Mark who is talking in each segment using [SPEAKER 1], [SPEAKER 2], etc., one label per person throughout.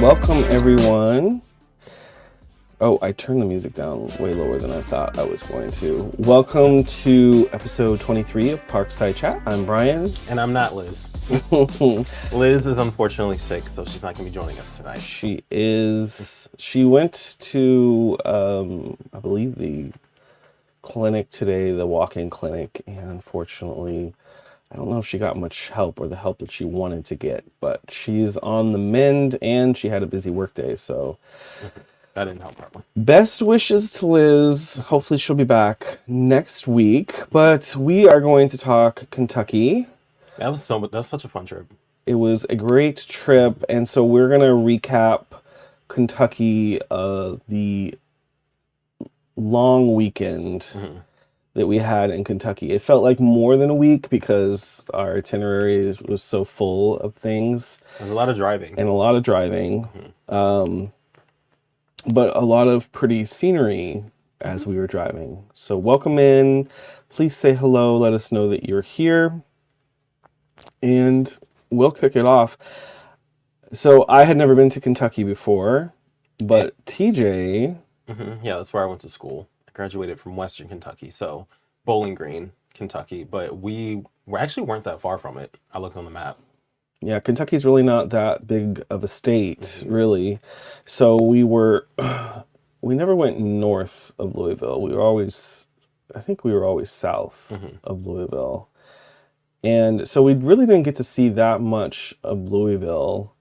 [SPEAKER 1] welcome everyone. Oh, I turned the music down way lower than I thought I was going to. Welcome to episode 23 of Parkside Chat. I'm Brian.
[SPEAKER 2] And I'm not Liz. Liz is unfortunately sick, so she's not going to be joining us tonight.
[SPEAKER 1] She is. She went to, I believe, the clinic today, the walk-in clinic, and unfortunately, I don't know if she got much help or the help that she wanted to get, but she's on the mend and she had a busy work day, so...
[SPEAKER 2] That didn't help her.
[SPEAKER 1] Best wishes to Liz. Hopefully she'll be back next week. But we are going to talk Kentucky.
[SPEAKER 2] That was such a fun trip.
[SPEAKER 1] It was a great trip, and so we're gonna recap Kentucky, the long weekend that we had in Kentucky. It felt like more than a week because our itinerary was so full of things.
[SPEAKER 2] There's a lot of driving.
[SPEAKER 1] And a lot of driving. But a lot of pretty scenery as we were driving. So welcome in. Please say hello. Let us know that you're here. And we'll kick it off. So I had never been to Kentucky before, but TJ...
[SPEAKER 2] Yeah, that's where I went to school. I graduated from Western Kentucky, so Bowling Green, Kentucky. But we actually weren't that far from it. I looked on the map.
[SPEAKER 1] Yeah, Kentucky's really not that big of a state, really. So we never went north of Louisville. I think we were always south of Louisville. And so we really didn't get to see that much of Louisville.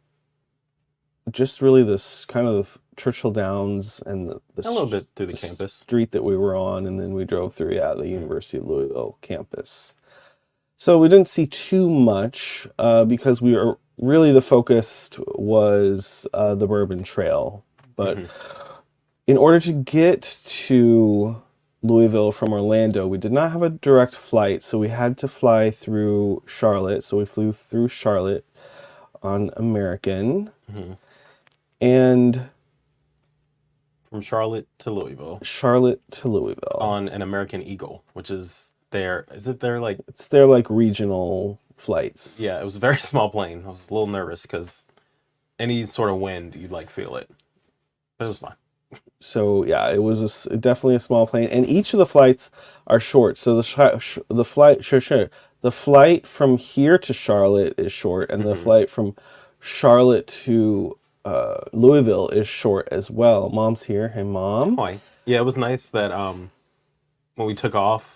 [SPEAKER 1] Just really this kind of Churchill Downs and the
[SPEAKER 2] a little bit through the campus
[SPEAKER 1] street that we were on, and then we drove through the University of Louisville campus. So we didn't see too much because we were really the focus was the Bourbon Trail. But in order to get to Louisville from Orlando, we did not have a direct flight, so we had to fly through Charlotte. So we flew through Charlotte on American. And
[SPEAKER 2] from Charlotte to Louisville.
[SPEAKER 1] Charlotte to Louisville.
[SPEAKER 2] On an American Eagle, which is it's
[SPEAKER 1] their like regional flights.
[SPEAKER 2] Yeah, it was a very small plane. I was a little nervous because any sort of wind, you'd like feel it. But it was fine. So
[SPEAKER 1] yeah, it was definitely a small plane, and each of the flights are short. So the flight from here to Charlotte is short, and the flight from Charlotte to Louisville is short as well. Mom's here. Hey, Mom.
[SPEAKER 2] Hi. Yeah, it was nice that when we took off,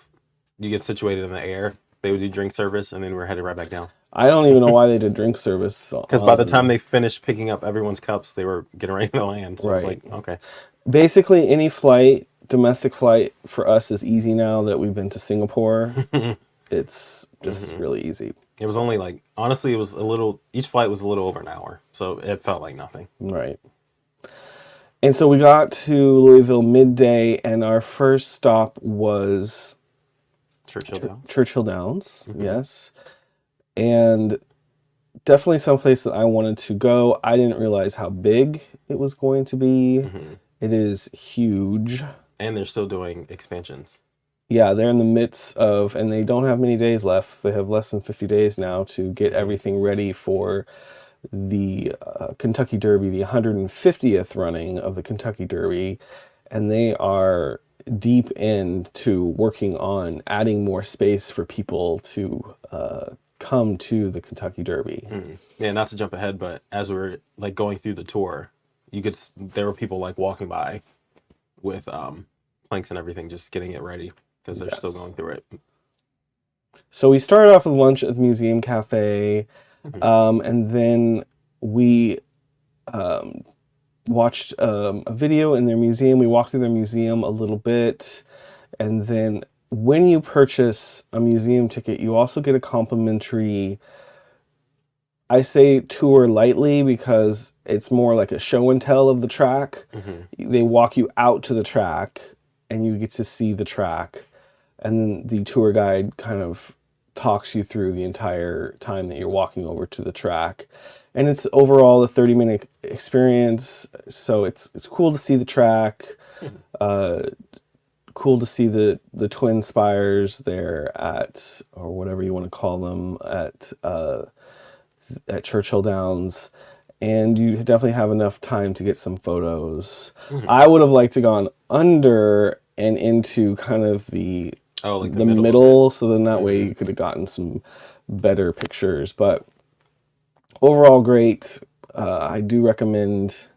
[SPEAKER 2] you get situated in the air. They would do drink service, and then we're headed right back down.
[SPEAKER 1] I don't even know why they did drink service.
[SPEAKER 2] Because by the time they finished picking up everyone's cups, they were getting ready to land. So it's like, okay.
[SPEAKER 1] Basically, any flight, domestic flight, for us is easy now that we've been to Singapore. It's just really easy.
[SPEAKER 2] It was only honestly, each flight was a little over an hour. So it felt like nothing.
[SPEAKER 1] Right. And so we got to Louisville midday, and our first stop was... Churchill Downs, yes. And definitely someplace that I wanted to go. I didn't realize how big it was going to be. It is huge.
[SPEAKER 2] And they're still doing expansions.
[SPEAKER 1] Yeah, they're in the midst of, and they don't have many days left. They have less than 50 days now to get everything ready for the Kentucky Derby, the 150th running of the Kentucky Derby. And they are deep into working on adding more space for people to come to the Kentucky Derby.
[SPEAKER 2] Yeah, not to jump ahead, but as we were going through the tour, there were people walking by with planks and everything, just getting it ready because they're still going through it.
[SPEAKER 1] So we started off with lunch at the Museum Cafe, and then we watched a video in their museum. We walked through their museum a little bit, and then when you purchase a museum ticket, you also get a complimentary, I say tour lightly because it's more like a show and tell of the track. They walk you out to the track and you get to see the track, and then the tour guide kind of talks you through the entire time that you're walking over to the track. And it's overall a 30-minute experience, so it's cool to see the track, cool to see the twin spires there at, or whatever you want to call them, at Churchill Downs. and you definitely have enough time to get some photos.
[SPEAKER 2] Mhm.
[SPEAKER 1] I would have liked to gone under and into kind of
[SPEAKER 2] Oh, like the
[SPEAKER 1] the
[SPEAKER 2] middle of it.
[SPEAKER 1] middle, so then that way you could have gotten some better pictures. But overall, great. I do recommend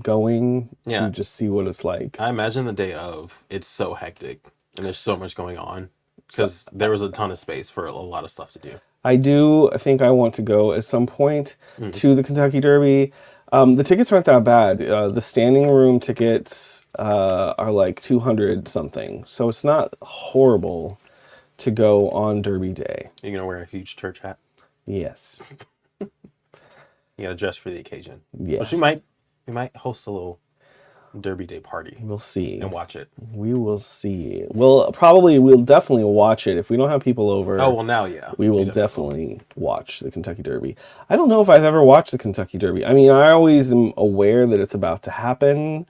[SPEAKER 1] going to
[SPEAKER 2] Yeah,
[SPEAKER 1] just see what it's like.
[SPEAKER 2] I imagine the day of, it's so hectic and there's so much going on
[SPEAKER 1] So
[SPEAKER 2] because there was a ton of space for a lot of stuff to do.
[SPEAKER 1] I do think I want to go at some point
[SPEAKER 2] Mhm.
[SPEAKER 1] to the Kentucky Derby. The tickets aren't that bad. The standing room tickets are like 200 something, so it's not horrible to go on Derby Day.
[SPEAKER 2] You're gonna wear a huge church hat.
[SPEAKER 1] Yes,
[SPEAKER 2] You gotta dress for the occasion. Which
[SPEAKER 1] yes.
[SPEAKER 2] we might host a little Derby Day party
[SPEAKER 1] We'll see.
[SPEAKER 2] and watch it.
[SPEAKER 1] We will see. We'll definitely watch it. If we don't have people
[SPEAKER 2] Oh
[SPEAKER 1] over,
[SPEAKER 2] well, now yeah,
[SPEAKER 1] we will
[SPEAKER 2] you definitely will.
[SPEAKER 1] definitely watch the Kentucky Derby. I don't know if I've ever watched the Kentucky Derby. I mean, I always am aware that it's about to happen.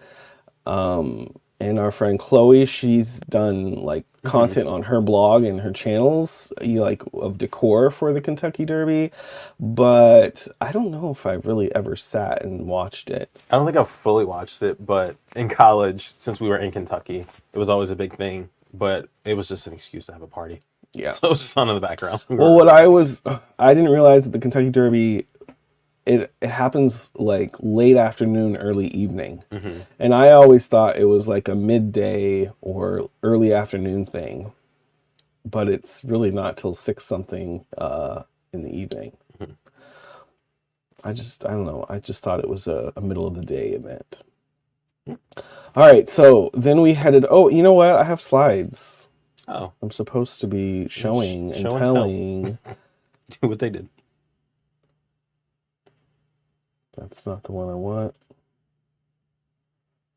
[SPEAKER 1] And our friend Chloe, she's done like content on her blog and her channels, like of decor for the Kentucky Derby. But I don't know if I've really ever sat and watched it.
[SPEAKER 2] I don't think I've fully watched it, but in college, since we were in Kentucky, it was always a big thing. But it was just an excuse to have a party,
[SPEAKER 1] Yeah.
[SPEAKER 2] so it was just on in the background.
[SPEAKER 1] Well, I didn't realize that the Kentucky Derby, it happens like late afternoon, early evening. And I always thought it was like a midday or early afternoon thing, but it's really not till 6 something in the evening. I don't know. I just thought it was a middle of the day event. All right, so then we headed. Oh, you know what? I have slides.
[SPEAKER 2] Oh,
[SPEAKER 1] I'm supposed to be showing and
[SPEAKER 2] show and tell.
[SPEAKER 1] telling.
[SPEAKER 2] Do what they did.
[SPEAKER 1] That's not the one I want.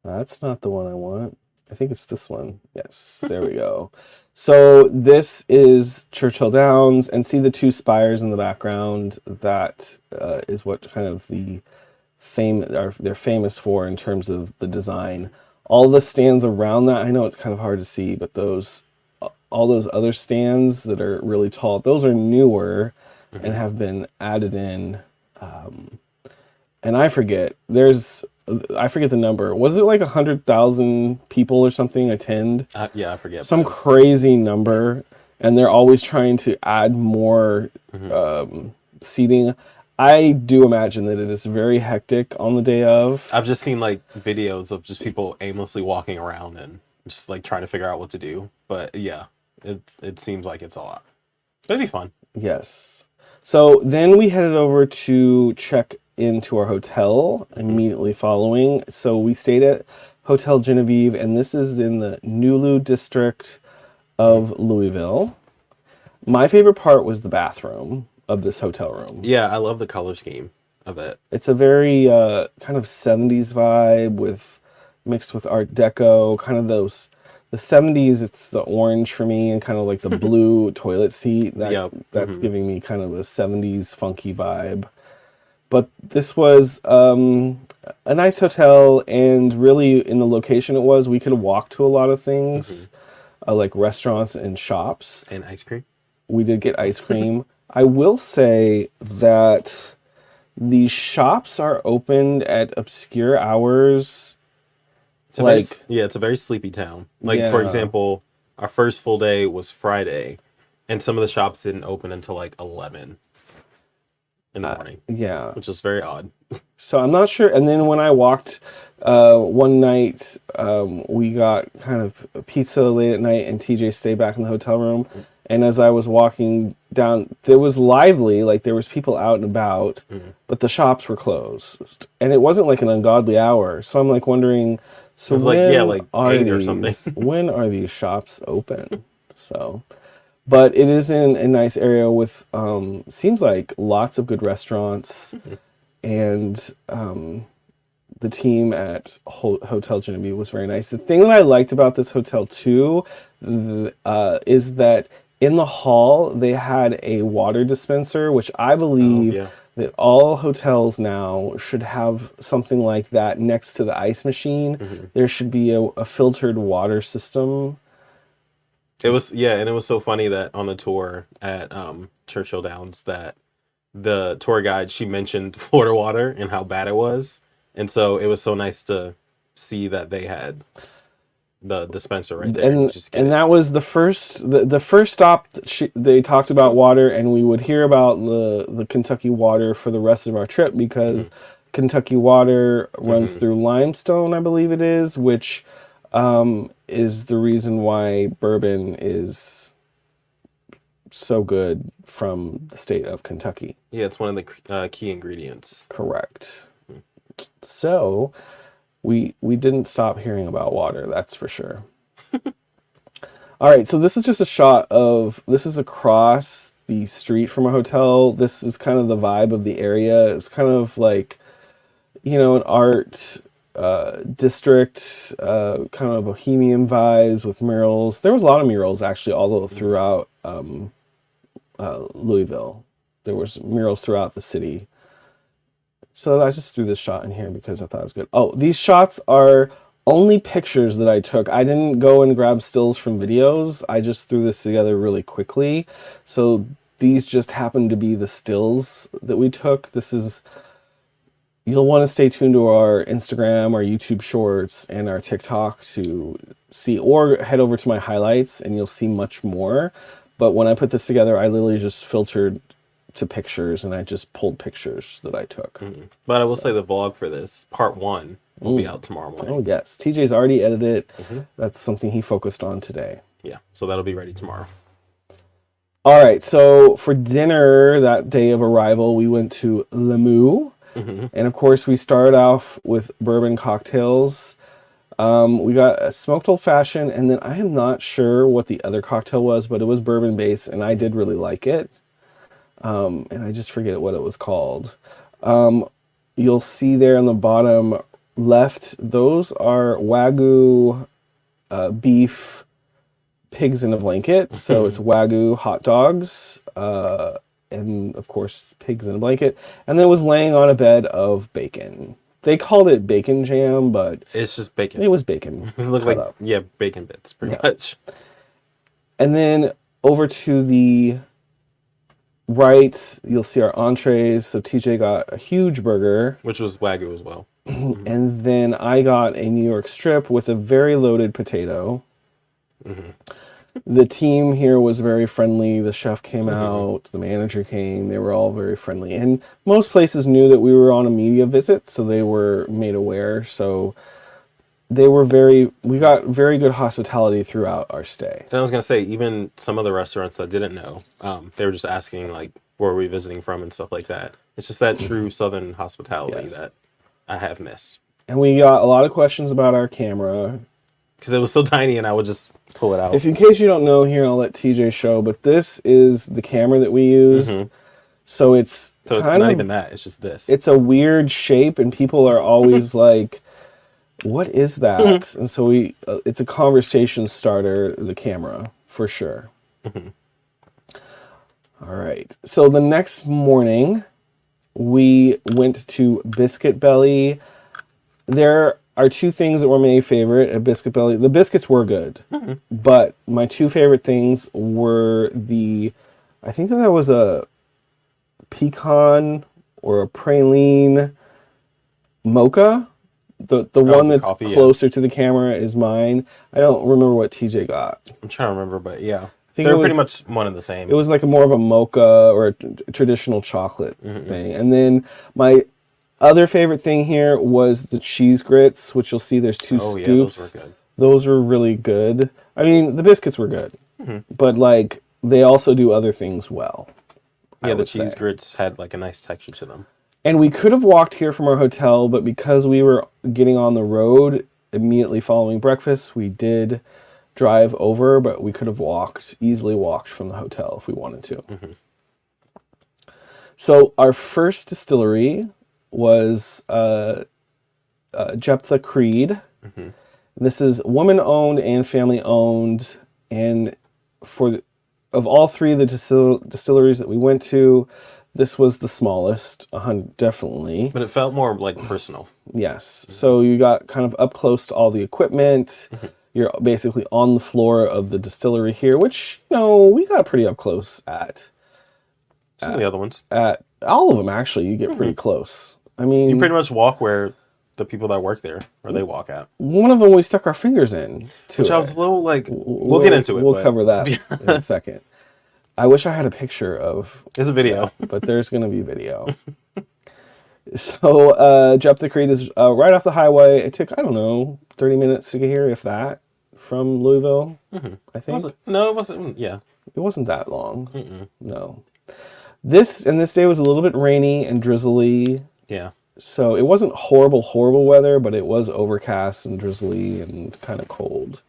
[SPEAKER 1] That's not the one I want. I think it's this one. Yes, there we go. So this is Churchill Downs, and see the two spires in the background. That is what kind of they're famous for in terms of the design. All the stands around that, I know it's kind of hard to see, but all those other stands that are really tall, those are newer and have been added in. And I forget the number. Was it like 100,000 people or something attend?
[SPEAKER 2] Yeah, I forget.
[SPEAKER 1] Some crazy number, and they're always trying to add more seating. I do imagine that it is very hectic on the day of.
[SPEAKER 2] I've just seen like videos of just people aimlessly walking around and just like trying to figure out what to do. But yeah, it seems like it's a lot. It'd be fun.
[SPEAKER 1] Yes. So then we headed over to check into our hotel immediately following. So we stayed at Hotel Genevieve, and this is in the Nulu district of Louisville. My favorite part was the bathroom of this hotel room.
[SPEAKER 2] Yeah, I love the color scheme of it.
[SPEAKER 1] It's a very kind of 70s vibe mixed with Art Deco, kind of the 70s, it's the orange for me, and kind of like the blue toilet seat. That's giving me kind of a 70s funky vibe. But this was a nice hotel, and really in the location it was, we could walk to a lot of things, like restaurants and shops.
[SPEAKER 2] And ice cream.
[SPEAKER 1] We did get ice cream. I will say that the shops are opened at obscure hours.
[SPEAKER 2] It's a very sleepy town. Like, for
[SPEAKER 1] Yeah.
[SPEAKER 2] example, our first full day was Friday, and some of the shops didn't open until like 11 in the morning,
[SPEAKER 1] Yeah.
[SPEAKER 2] which is very odd.
[SPEAKER 1] So I'm not sure. And then when I walked one night, we got kind of pizza late at night, and TJ stayed back in the hotel room. And as I was walking down, there was lively, like there was people out and about, but the shops were closed. And it wasn't like an ungodly hour. So I'm like wondering, so
[SPEAKER 2] It was like 8 or something.
[SPEAKER 1] when are these shops open? So, but it is in a nice area with, seems like lots of good restaurants. And the team at Hotel Genevieve was very nice. The thing that I liked about this hotel too is that in the hall they had a water dispenser, which I believe that all hotels now should have something like that next to the ice machine. There should be a filtered water system.
[SPEAKER 2] It was, and it was so funny that on the tour at Churchill Downs that the tour guide, she mentioned Florida water and how bad it was, and so it was so nice to see that they had the dispenser right there and just get
[SPEAKER 1] and
[SPEAKER 2] it.
[SPEAKER 1] that was the first stop that they talked about water, and we would hear about the Kentucky water for the rest of our trip because Kentucky water runs through limestone, I believe it is, which is the reason why bourbon is so good from the state of Kentucky.
[SPEAKER 2] Yeah, it's one of the key ingredients.
[SPEAKER 1] Correct. So we didn't stop hearing about water, that's for sure. All right, so this is just a shot of, this is across the street from a hotel. This is kind of the vibe of the area. It's kind of like, you know, an art district, kind of bohemian vibes with murals. There was a lot of murals actually all throughout Louisville. There was murals throughout the city. So I just threw this shot in here because I thought it was good. Oh, these shots are only pictures that I took. I didn't go and grab stills from videos. I just threw this together really quickly. So these just happen to be the stills that we took. This is, you'll want to stay tuned to our Instagram, our YouTube shorts, and our TikTok to see, or head over to my highlights and you'll see much more. But when I put this together, I literally just filtered to pictures and I just pulled pictures that I took.
[SPEAKER 2] But I will say the vlog for this, part 1, will be out tomorrow morning.
[SPEAKER 1] Oh yes, TJ's already edited it. That's something he focused on today.
[SPEAKER 2] Yeah, so that'll be ready tomorrow.
[SPEAKER 1] All right, so for dinner that day of arrival, we went to Lemieux. And of course, we started off with bourbon cocktails. We got a smoked old fashioned, and then I am not sure what the other cocktail was, but it was bourbon based, and I did really like it. And I just forget what it was called. You'll see there on the bottom left, those are Wagyu beef pigs in a blanket. So it's Wagyu hot dogs, and of course pigs in a blanket. And then it was laying on a bed of bacon. They called it bacon jam, but
[SPEAKER 2] it's just bacon.
[SPEAKER 1] It was bacon.
[SPEAKER 2] It looked like bacon bits, pretty much.
[SPEAKER 1] And then over to the right, you'll see our entrees. So TJ got a huge burger,
[SPEAKER 2] which was Wagyu as well.
[SPEAKER 1] And then I got a New York strip with a very loaded potato. The team here was very friendly. The chef came out, the manager came. They were all very friendly. And most places knew that we were on a media visit, so they were made aware. So they were we got very good hospitality throughout our stay.
[SPEAKER 2] And I was going to say, even some of the restaurants that didn't know, they were just asking, like, where are we visiting from and stuff like that. It's just that true Southern hospitality that I have missed.
[SPEAKER 1] And we got a lot of questions about our camera.
[SPEAKER 2] Because it was so tiny and I would just pull it out.
[SPEAKER 1] If in case you don't know here, I'll let TJ show, but this is the camera that we use. So it's
[SPEAKER 2] not even that, it's just this.
[SPEAKER 1] It's a weird shape and people are always like, what is that? And so it's a conversation starter, the camera, for sure. All right. So the next morning, we went to Biscuit Belly. There are two things that were my favorite at Biscuit Belly. The biscuits were good, but my two favorite things were I think that was a pecan or a praline mocha. The one that's coffee, closer to the camera is mine. I don't remember what TJ got.
[SPEAKER 2] I'm trying to remember, but yeah. They're pretty much one and the same.
[SPEAKER 1] It was like more of a mocha or a traditional chocolate thing. And then my other favorite thing here was the cheese grits, which you'll see there's two scoops. Yeah, those were good. Those were really good. I mean, the biscuits were good, but like they also do other things well.
[SPEAKER 2] Yeah, the cheese grits had like a nice texture to them.
[SPEAKER 1] And we could have walked here from our hotel, but because we were getting on the road immediately following breakfast, we did drive over, but we could have easily walked from the hotel if we wanted to. So our first distillery was Jephthah Creed. This is woman-owned and family-owned, and of all three of the distilleries that we went to, this was the smallest, definitely.
[SPEAKER 2] But it felt more like personal.
[SPEAKER 1] Yes. So you got kind of up close to all the equipment. You're basically on the floor of the distillery here, which, we got pretty up close at.
[SPEAKER 2] Some of the other ones.
[SPEAKER 1] At All of them, actually, you get pretty close. I mean,
[SPEAKER 2] You pretty much walk where the people that work there, or they walk at.
[SPEAKER 1] one of them we stuck our fingers in to
[SPEAKER 2] Which I was
[SPEAKER 1] it.
[SPEAKER 2] a little like, we'll get into it,
[SPEAKER 1] We'll
[SPEAKER 2] but
[SPEAKER 1] cover that in a second. I wish I had a picture of
[SPEAKER 2] there's a video.
[SPEAKER 1] that, but there's going to be video. So, Jeptha Creed is right off the highway. It took, I don't know, 30 minutes to get here, if that, from Louisville, I think.
[SPEAKER 2] No, it wasn't. Yeah.
[SPEAKER 1] It wasn't that long. No. This day was a little bit rainy and drizzly.
[SPEAKER 2] Yeah.
[SPEAKER 1] So it wasn't horrible, horrible weather, but it was overcast and drizzly and kind of cold.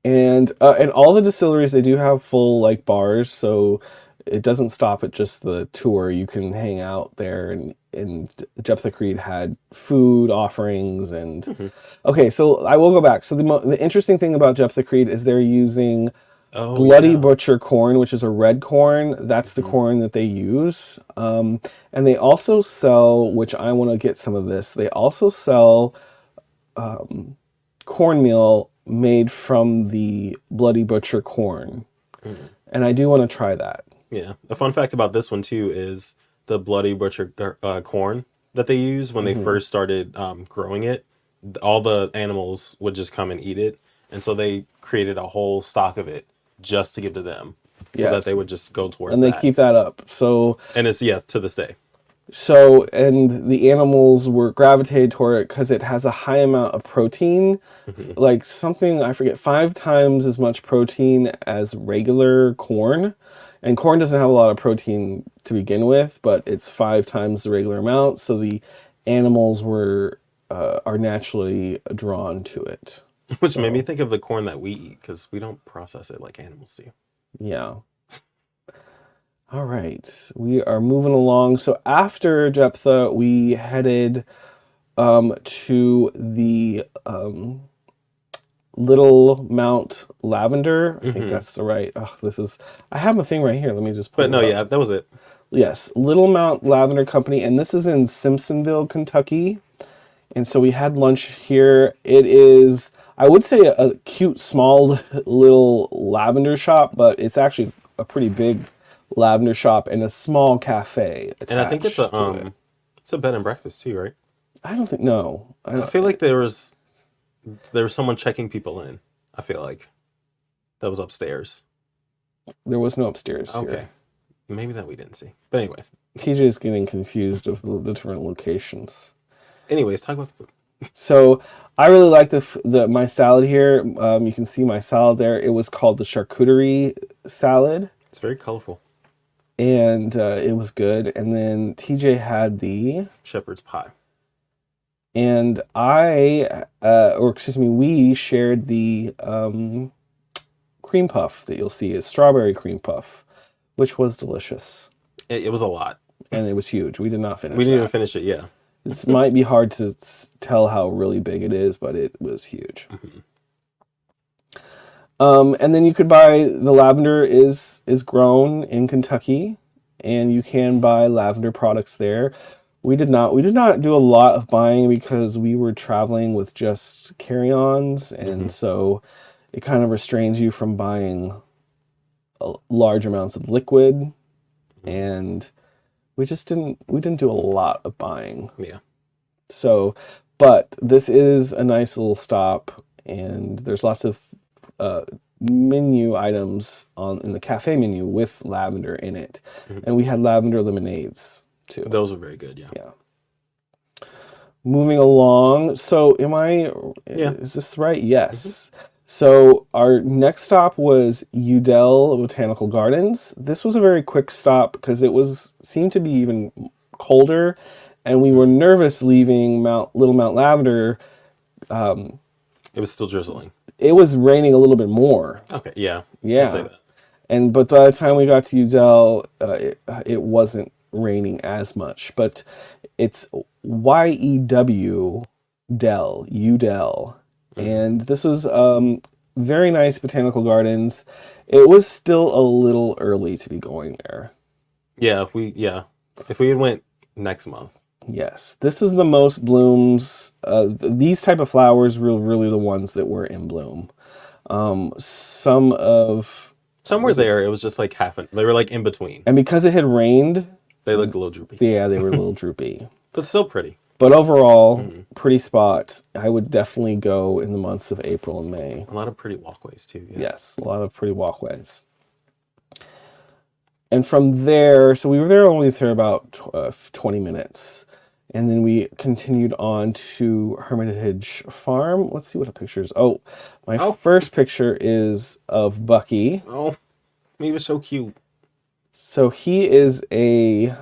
[SPEAKER 1] And all the distilleries, they do have full like bars, so it doesn't stop at just the tour. You can hang out there, and Jeptha Creed had food offerings and okay. So I will go back. So the interesting thing about Jeptha Creed is they're using Bloody Butcher corn, which is a red corn. That's the corn that they use. And they also sell, which I want to get some of this. They also sell cornmeal made from the Bloody Butcher corn, and I do want to try that.
[SPEAKER 2] Yeah. A fun fact about this one too is the Bloody Butcher corn that they use when they first started growing it. All the animals would just come and eat it, and so they created a whole stock of it just to give to them, so that they would just go towards.
[SPEAKER 1] And they keep that up. So
[SPEAKER 2] and it's to this day.
[SPEAKER 1] So, and the animals were gravitated toward it because it has a high amount of protein, like something, I forget, 5 times as much protein as regular corn. And corn doesn't have a lot of protein to begin with, but it's 5 times the regular amount. So the animals are naturally drawn to it.
[SPEAKER 2] Which made me think of the corn that we eat, because we don't process it like animals do.
[SPEAKER 1] Yeah. All right, we are moving along. So after Jeptha, we headed to the Little Mount Lavender. I think that's the right. Oh, I have a thing right here. Let me just pull it up.
[SPEAKER 2] Yeah, that was it.
[SPEAKER 1] Yes, Little Mount Lavender Company, and this is in Simpsonville, Kentucky. And so we had lunch here. It is, I would say, a cute, small, little lavender shop, but it's actually a pretty big lavender shop and a small cafe attached.
[SPEAKER 2] And I think it's a bed and breakfast too, right?
[SPEAKER 1] I don't think I
[SPEAKER 2] feel like there was someone checking people in. I feel like that was upstairs.
[SPEAKER 1] There was no upstairs.
[SPEAKER 2] Okay,
[SPEAKER 1] here.
[SPEAKER 2] Maybe that we didn't see. But anyways,
[SPEAKER 1] TJ is getting confused of the different locations.
[SPEAKER 2] Anyways, talk about the food.
[SPEAKER 1] So I really like my salad here. You can see my salad there. It was called the charcuterie salad.
[SPEAKER 2] It's very colorful.
[SPEAKER 1] And it was good. And then TJ had the
[SPEAKER 2] shepherd's pie.
[SPEAKER 1] And we shared the cream puff that you'll see is strawberry cream puff, which was delicious.
[SPEAKER 2] It was a lot.
[SPEAKER 1] And it was huge. We did not finish it.
[SPEAKER 2] We didn't even finish it, yeah.
[SPEAKER 1] It might be hard to tell how really big it is, but it was huge. And then you could buy, the lavender is grown in Kentucky, and you can buy lavender products there. We did not do a lot of buying because we were traveling with just carry-ons, and so it kind of restrains you from buying large amounts of liquid, and we didn't do a lot of buying.
[SPEAKER 2] Yeah.
[SPEAKER 1] So, but this is a nice little stop, and there's lots of menu items in the cafe menu with lavender in it. And we had lavender lemonades too.
[SPEAKER 2] Those are very good, yeah.
[SPEAKER 1] Yeah. Moving along. So is this right? Yes. So our next stop was Udell Botanical Gardens. This was a very quick stop because it seemed to be even colder, and we were nervous leaving Little Mount Lavender.
[SPEAKER 2] It was still drizzling.
[SPEAKER 1] It was raining a little bit more.
[SPEAKER 2] Okay, yeah.
[SPEAKER 1] Yeah.
[SPEAKER 2] I'll say that.
[SPEAKER 1] But by the time we got to Udell, it wasn't raining as much. But it's Yew Dell, Udell. And this was very nice botanical gardens. It was still a little early to be going there.
[SPEAKER 2] Yeah, if we had went next month.
[SPEAKER 1] Yes, this is the most blooms. These type of flowers were really the ones that were in bloom. Some of
[SPEAKER 2] Somewhere there, it was just like they were like in between.
[SPEAKER 1] And because it had rained,
[SPEAKER 2] They looked a little droopy.
[SPEAKER 1] yeah, they were a little droopy.
[SPEAKER 2] But still pretty.
[SPEAKER 1] But overall, pretty spot. I would definitely go in the months of April and May.
[SPEAKER 2] A lot of pretty walkways too. Yeah.
[SPEAKER 1] Yes, a lot of pretty walkways. And from there, so we were there only for about 20 minutes. And then we continued on to Hermitage Farm. Let's see what a picture is. Oh, my first picture is of Bucky.
[SPEAKER 2] Oh, he was so cute.
[SPEAKER 1] So he is a...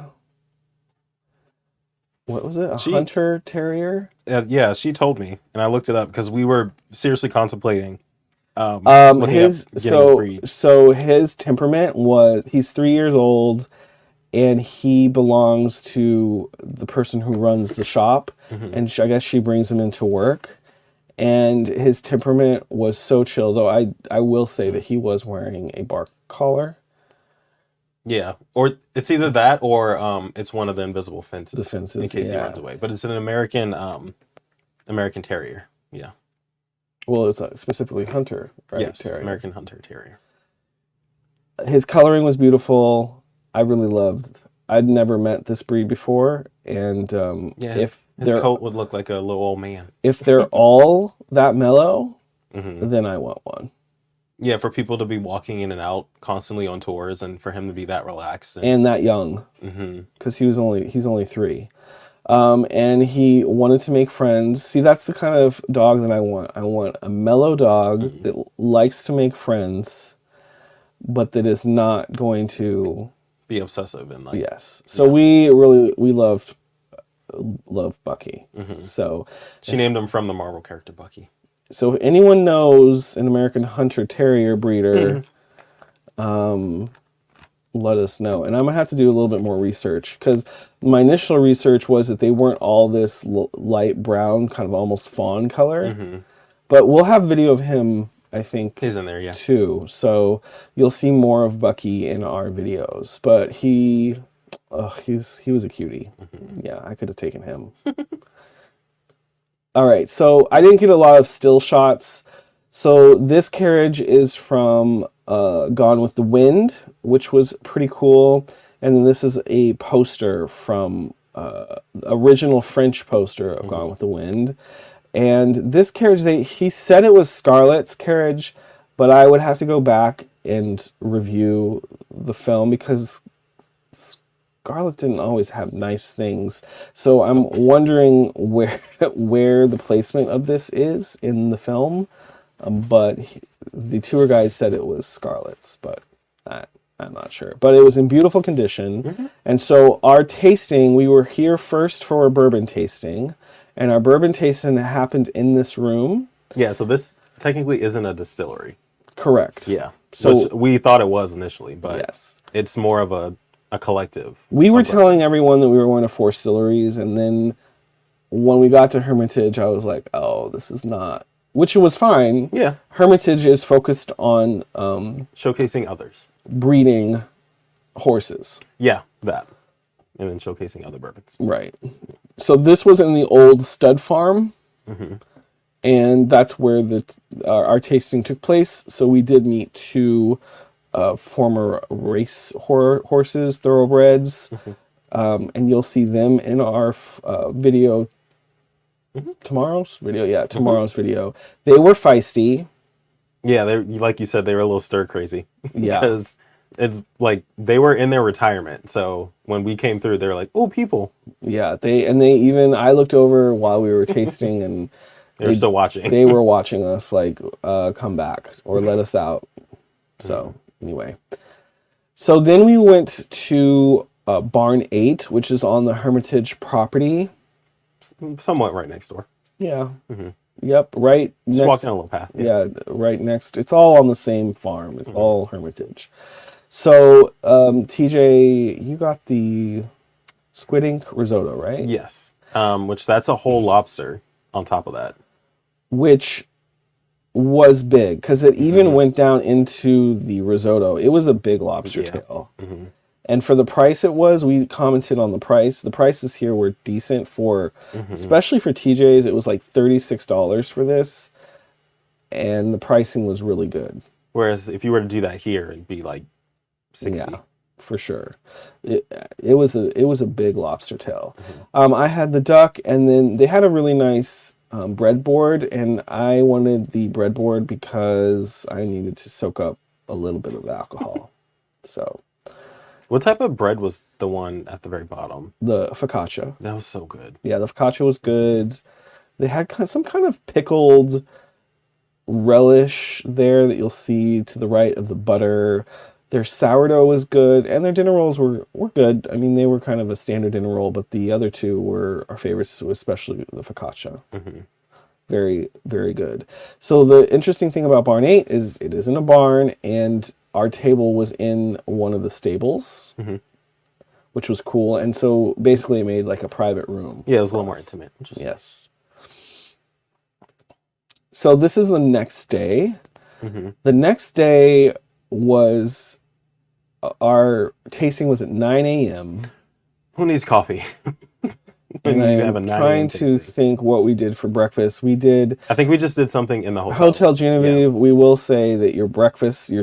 [SPEAKER 1] What was it? A hunter terrier?
[SPEAKER 2] Yeah, she told me, and I looked it up because we were seriously contemplating. His
[SPEAKER 1] temperament was he's 3 years old, and he belongs to the person who runs the shop, and I guess she brings him into work. And his temperament was so chill, though I will say that he was wearing a bark collar.
[SPEAKER 2] Yeah, or it's either that or it's one of the invisible fences.
[SPEAKER 1] The fences,
[SPEAKER 2] in case he runs away. But it's an American Terrier. Yeah.
[SPEAKER 1] Well, it's specifically hunter, right?
[SPEAKER 2] Yes,
[SPEAKER 1] terrier.
[SPEAKER 2] American Hunter Terrier.
[SPEAKER 1] His coloring was beautiful. I really loved. I'd never met this breed before, and
[SPEAKER 2] if his coat would look like a little old man.
[SPEAKER 1] If they're all that mellow, then I want one.
[SPEAKER 2] Yeah, for people to be walking in and out constantly on tours, and for him to be that relaxed
[SPEAKER 1] and that young, because he's only 3, and he wanted to make friends. See, that's the kind of dog that I want. I want a mellow dog that likes to make friends, but that is not going to
[SPEAKER 2] be obsessive and like
[SPEAKER 1] yes. So we loved Bucky. So
[SPEAKER 2] she named him from the Marvel character Bucky.
[SPEAKER 1] So if anyone knows an American Hunter Terrier breeder, let us know. And I'm going to have to do a little bit more research, because my initial research was that they weren't all this light brown, kind of almost fawn color. But we'll have video of him, I think.
[SPEAKER 2] He's in there, yeah.
[SPEAKER 1] Too. So you'll see more of Bucky in our videos. But he was a cutie. Yeah, I could have taken him. All right, so I didn't get a lot of still shots. So this carriage is from Gone with the Wind, which was pretty cool. And then this is a poster from original French poster of Gone with the Wind. And this carriage, he said it was Scarlett's carriage, but I would have to go back and review the film, because Scarlett didn't always have nice things. So I'm wondering where the placement of this is in the film. But the tour guide said it was Scarlett's, but I'm not sure. But it was in beautiful condition. And so our tasting, we were here first for a bourbon tasting. And our bourbon tasting happened in this room.
[SPEAKER 2] Yeah, so this technically isn't a distillery.
[SPEAKER 1] Correct.
[SPEAKER 2] Yeah. So which we thought it was initially, but
[SPEAKER 1] yes, it's
[SPEAKER 2] more of a collective.
[SPEAKER 1] We were telling everyone that we were going to 4 distilleries, and then when we got to Hermitage, I was like, oh, this is not, which was fine.
[SPEAKER 2] Yeah.
[SPEAKER 1] Hermitage is focused on
[SPEAKER 2] showcasing others.
[SPEAKER 1] Breeding horses.
[SPEAKER 2] Yeah, that. And then showcasing other bourbons.
[SPEAKER 1] Right. So this was in the old stud farm. And that's where our tasting took place. So we did meet 2 former race horses, thoroughbreds, and you'll see them in our video. Tomorrow's video, tomorrow's video. They were feisty.
[SPEAKER 2] Yeah, they, like you said, they were a little stir crazy.
[SPEAKER 1] Yeah,
[SPEAKER 2] because it's like they were in their retirement. So when we came through, they were like, "Oh, people."
[SPEAKER 1] Yeah, they even I looked over while we were tasting, and
[SPEAKER 2] they were still watching.
[SPEAKER 1] They were watching us, like, come back or let us out. So. Anyway, so then we went to Barn 8, which is on the Hermitage property.
[SPEAKER 2] Somewhat right next door.
[SPEAKER 1] Yeah. Yep, right
[SPEAKER 2] next. Just walking a little path.
[SPEAKER 1] Yeah, right next. It's all on the same farm. It's all Hermitage. So, TJ, you got the squid ink risotto, right?
[SPEAKER 2] Yes. Which that's a whole lobster on top of that.
[SPEAKER 1] Which was big, because it even went down into the risotto. It was a big lobster tail. And for the price it was, we commented on the price. The prices here were decent for, especially for TJ's. It was like $36 for this, and the pricing was really good.
[SPEAKER 2] Whereas if you were to do that here, it'd be like 60.
[SPEAKER 1] Yeah, for sure. It, it was a big lobster tail. I had the duck, and then they had a really nice breadboard, and I wanted the breadboard because I needed to soak up a little bit of the alcohol. So
[SPEAKER 2] What type of bread was the one at the very bottom?
[SPEAKER 1] the focaccia.
[SPEAKER 2] That was so good.
[SPEAKER 1] Yeah, the focaccia was good. They had some kind of pickled relish there that you'll see to the right of the butter. Their sourdough was good, and their dinner rolls were good. I mean, they were kind of a standard dinner roll, but the other two were our favorites, especially the focaccia. Very, very good. So the interesting thing about Barn 8 is it is in a barn, and our table was in one of the stables, which was cool. And so basically it made like a private room.
[SPEAKER 2] Yeah, it was a little more intimate.
[SPEAKER 1] Yes. So this is the next day. The next day was our tasting was at 9 a.m.
[SPEAKER 2] Who needs coffee?
[SPEAKER 1] And I'm trying to think what we did for breakfast. We did...
[SPEAKER 2] I think we just did something in the hotel.
[SPEAKER 1] Hotel Genevieve. Yeah. We will say that your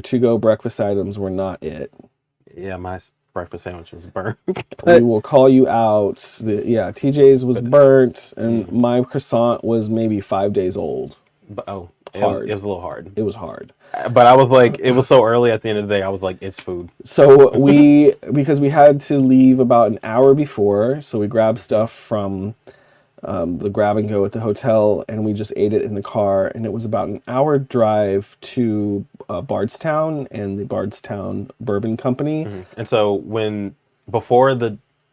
[SPEAKER 1] to-go breakfast items were not it.
[SPEAKER 2] Yeah, my breakfast sandwich was burnt.
[SPEAKER 1] We will call you out. TJ's was burnt, and my croissant was maybe 5 days old.
[SPEAKER 2] But, it was a little hard.
[SPEAKER 1] It was hard.
[SPEAKER 2] But I was like, it was so early at the end of the day, I was like, it's food.
[SPEAKER 1] So because we had to leave about an hour before, so we grabbed stuff from the grab and go at the hotel, and we just ate it in the car, and it was about an hour drive to Bardstown and the Bardstown Bourbon Company.
[SPEAKER 2] And so before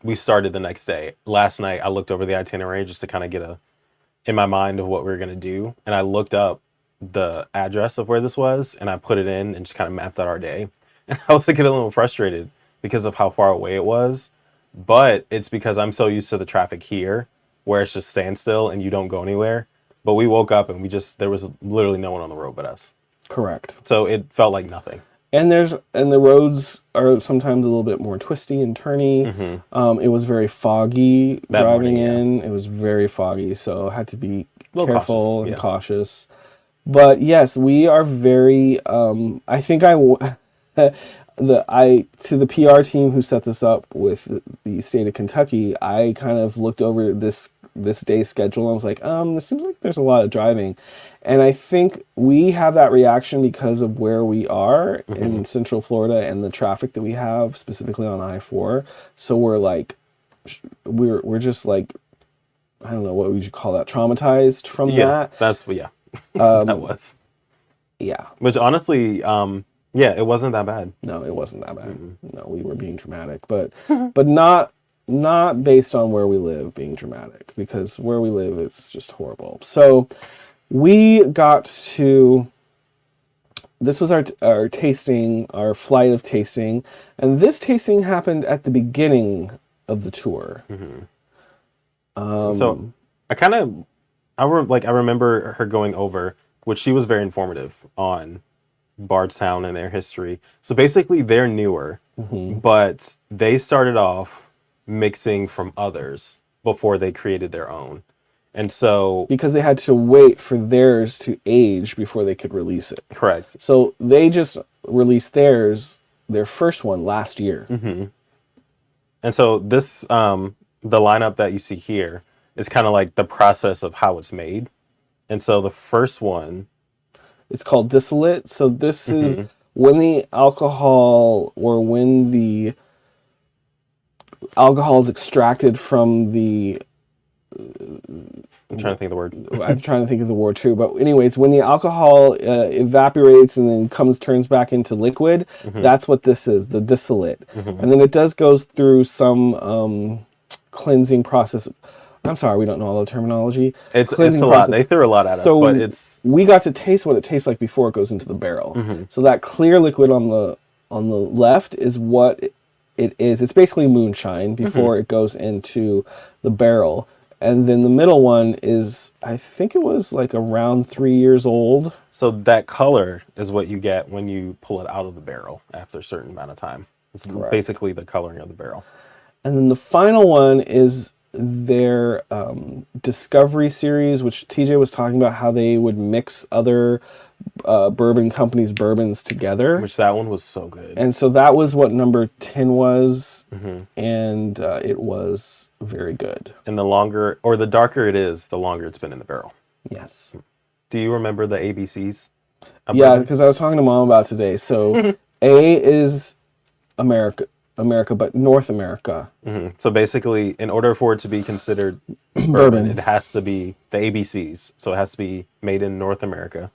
[SPEAKER 2] we started the next day, last night I looked over the itinerary just to kind of get in my mind of what we were going to do, and I looked up the address of where this was, and I put it in and just kind of mapped out our day. And I was getting a little frustrated because of how far away it was, but it's because I'm so used to the traffic here where it's just standstill and you don't go anywhere. But we woke up and there was literally no one on the road but us.
[SPEAKER 1] Correct.
[SPEAKER 2] So it felt like nothing.
[SPEAKER 1] And the roads are sometimes a little bit more twisty and turny. It was very foggy driving in. It was very foggy, so I had to be careful and cautious. But yes, we are very. I think to the PR team who set this up with the state of Kentucky, I kind of looked over this day's schedule. And I was like, this seems like there's a lot of driving, and I think we have that reaction because of where we are in Central Florida and the traffic that we have specifically on I-4. So we're like, we're just like, I don't know, what would you call that? Traumatized from that.
[SPEAKER 2] That was.
[SPEAKER 1] Yeah.
[SPEAKER 2] Which honestly, it wasn't that bad.
[SPEAKER 1] No, it wasn't that bad. No, we were being dramatic, but not based on where we live being dramatic, because where we live, it's just horrible. So we got to, this was our tasting, our flight of tasting, and this tasting happened at the beginning of the tour.
[SPEAKER 2] So I remember her going over, which she was very informative on Bardstown and their history. So basically they're newer, but they started off mixing from others before they created their own. And so
[SPEAKER 1] because they had to wait for theirs to age before they could release it.
[SPEAKER 2] Correct.
[SPEAKER 1] So they just released their first one last year.
[SPEAKER 2] And so this the lineup that you see here is kind of like the process of how it's made. And so the first one,
[SPEAKER 1] it's called distillate. So this is when the alcohol is extracted from the...
[SPEAKER 2] I'm trying to think of the word.
[SPEAKER 1] I'm trying to think of the word too. But anyways, when the alcohol evaporates and then turns back into liquid, that's what this is, the distillate. And then it goes through some cleansing process. I'm sorry, we don't know all the terminology.
[SPEAKER 2] It's a lot. They threw a lot at us, but
[SPEAKER 1] we got to taste what it tastes like before it goes into the barrel. So that clear liquid on the left is what it is. It's basically moonshine before it goes into the barrel. And then the middle one is, I think it was like around 3 years old.
[SPEAKER 2] So that color is what you get when you pull it out of the barrel after a certain amount of time. It's basically the coloring of the barrel.
[SPEAKER 1] And then the final one is their Discovery series, which TJ was talking about how they would mix other bourbon companies' bourbons together.
[SPEAKER 2] Which that one was so good.
[SPEAKER 1] And so that was what number 10 was.
[SPEAKER 2] Mm-hmm.
[SPEAKER 1] And it was very good.
[SPEAKER 2] And the longer, or the darker it is, the longer it's been in the barrel.
[SPEAKER 1] Yes.
[SPEAKER 2] Do you remember the ABCs?
[SPEAKER 1] Yeah, because I was talking to Mom about today. So A is America, but North America.
[SPEAKER 2] Mm-hmm. So basically, in order for it to be considered bourbon, it has to be the ABCs. So it has to be made in North America.